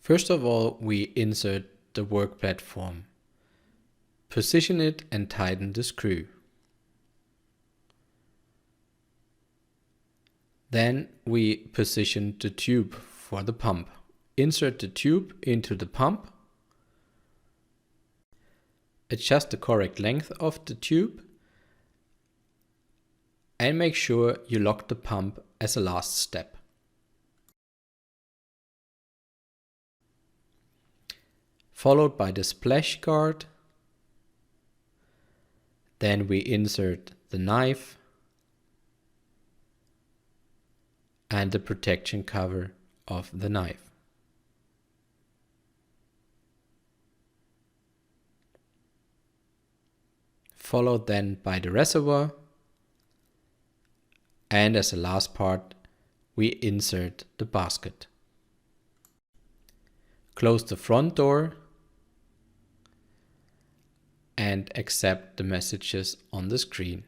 First of all, we insert the work platform. Position it and tighten the screw. Then we position the tube for the pump. Insert the tube into the pump. Adjust the correct length of the tube. And make sure you lock the pump as a last step. Followed by the splash guard. Then we insert the knife and the protection cover of the knife. Followed then by the reservoir. And as a last part, we insert the basket. Close the front door and accept the messages on the screen.